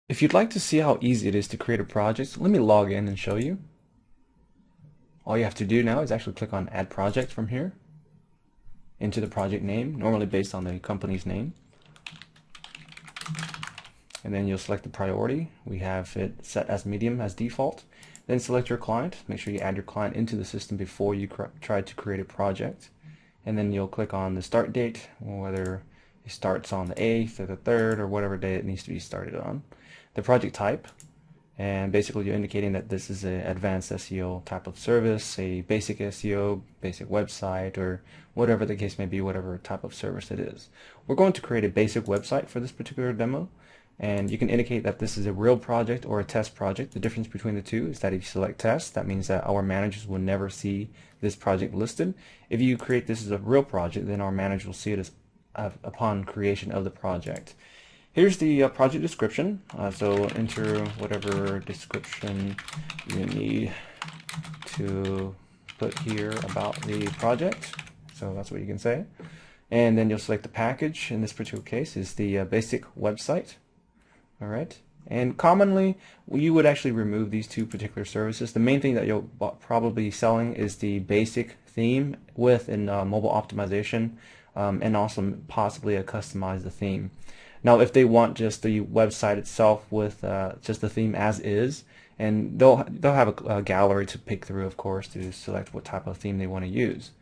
If you'd like to see how easy it is to create a project, let me log in and show you. All you have to do now is actually click on Add Project from here, into the project name, normally based on the company's name. And then you'll select the priority. We have it set as medium as default. Then select your client. Make sure you add your client into the system before you try to create a project. And then you'll click on the start date, whether it starts on the 8th or the 3rd or whatever day it needs to be started on. The project type, and basically you're indicating that this is an advanced SEO type of service, a basic SEO, basic website, or whatever the case may be, whatever type of service it is. We're going to create a basic website for this particular demo, and you can indicate that this is a real project or a test project. The difference between the two is that if you select test, that means that our managers will never see this project listed. If you create this as a real project, then our manager will see it as upon creation of the project. Here's the project description. So enter whatever description you need to put here about the project. So that's what you can say. And then you'll select the package. In this particular case is the basic website. All right. And commonly, you would actually remove these two particular services. The main thing that you'll probably be selling is the basic theme with mobile optimization, and also possibly a customized theme. Now, if they want just the website itself with just the theme as is, and they'll have a gallery to pick through, of course, to select what type of theme they want to use.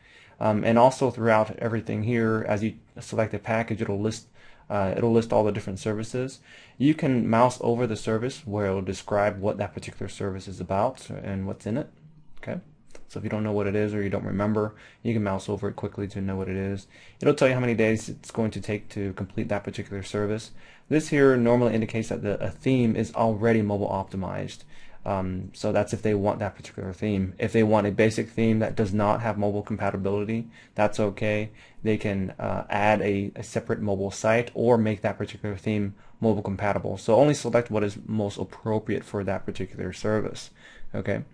And also throughout everything here, as you select a package, it'll list all the different services. You can mouse over the service where it will describe what that particular service is about and what's in it. Okay. So if you don't know what it is or you don't remember, you can mouse over it quickly to know what it is. It'll tell you how many days it's going to take to complete that particular service. This here normally indicates that a theme is already mobile optimized. So that's if they want that particular theme. If they want a basic theme that does not have mobile compatibility, that's okay. They can add a separate mobile site or make that particular theme mobile compatible. So only select what is most appropriate for that particular service. Okay.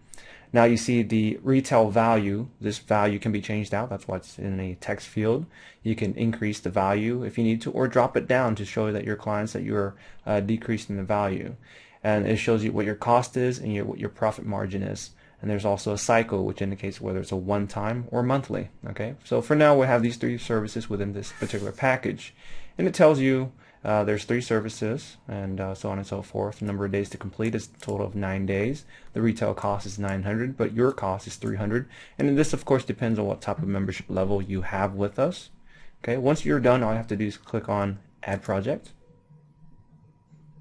Now you see the retail value. This value can be changed out. That's what's in a text field. You can increase the value if you need to, or drop it down to show that your clients that you're decreasing the value. And it shows you what your cost is and what your profit margin is. And there's also a cycle, which indicates whether it's a one-time or monthly. Okay, so for now we have these three services within this particular package, and it tells you there's three services, and so on and so forth. The number of days to complete is a total of 9 days. The retail cost is 900, but your cost is 300. And this, of course, depends on what type of membership level you have with us. Okay, once you're done, all you have to do is click on Add Project.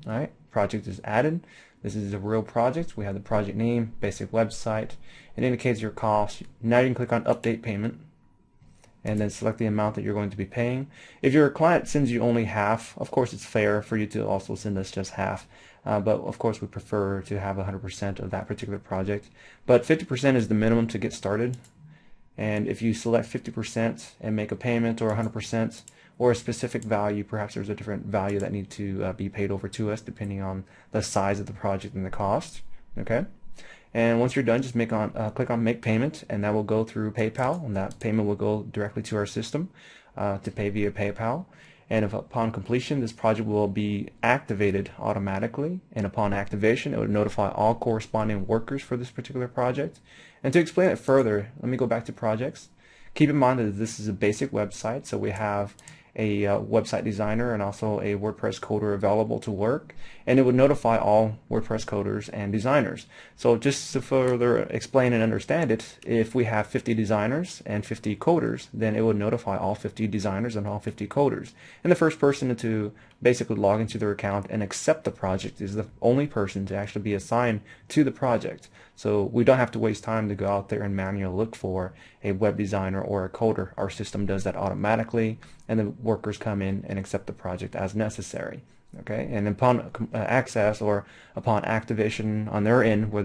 All right, project is added. This is a real project. We have the project name, basic website. It indicates your cost. Now you can click on Update Payment, and then select the amount that you're going to be paying. If your client sends you only half, of course it's fair for you to also send us just half, but of course we prefer to have 100% of that particular project. But 50% is the minimum to get started, and if you select 50% and make a payment, or 100%, or a specific value, perhaps there's a different value that needs to be paid over to us depending on the size of the project and the cost. Okay. And once you're done, just click on Make Payment, and that will go through PayPal, and that payment will go directly to our system to pay via PayPal. And if upon completion, this project will be activated automatically, and upon activation, it would notify all corresponding workers for this particular project. And to explain it further, let me go back to projects. Keep in mind that this is a basic website, so we have a website designer and also a WordPress coder available to work, and it would notify all WordPress coders and designers. So just to further explain and understand it, if we have 50 designers and 50 coders, then it would notify all 50 designers and all 50 coders. And the first person to basically log into their account and accept the project is the only person to actually be assigned to the project. So we don't have to waste time to go out there and manually look for a web designer or a coder. Our system does that automatically, and the workers come in and accept the project as necessary. Okay, and upon access or upon activation on their end, where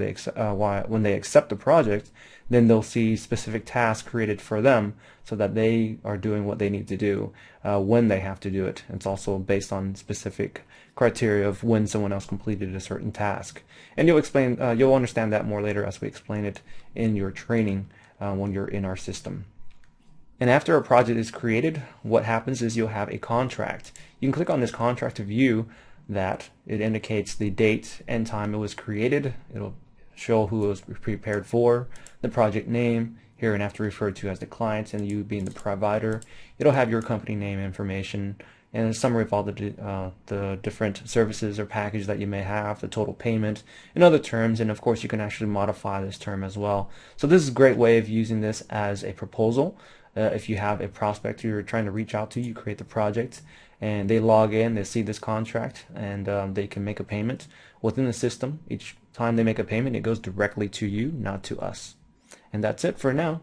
when they accept the project, then they'll see specific tasks created for them so that they are doing what they need to do when they have to do it. It's also based on specific criteria of when someone else completed a certain task. And you'll understand that more later as we explain it in your training when you're in our system. And after a project is created, what happens is you'll have a contract. You can click on this contract to view that. It indicates the date and time it was created. It'll show who it was prepared for, the project name, hereinafter referred to as the client, and you being the provider. It'll have your company name information and a summary of all the different services or packages that you may have, the total payment, and other terms. And of course, you can actually modify this term as well. So this is a great way of using this as a proposal. If you have a prospect you're trying to reach out to, you create the project, and they log in, they see this contract, and they can make a payment within the system. Each time they make a payment, it goes directly to you, not to us. And that's it for now.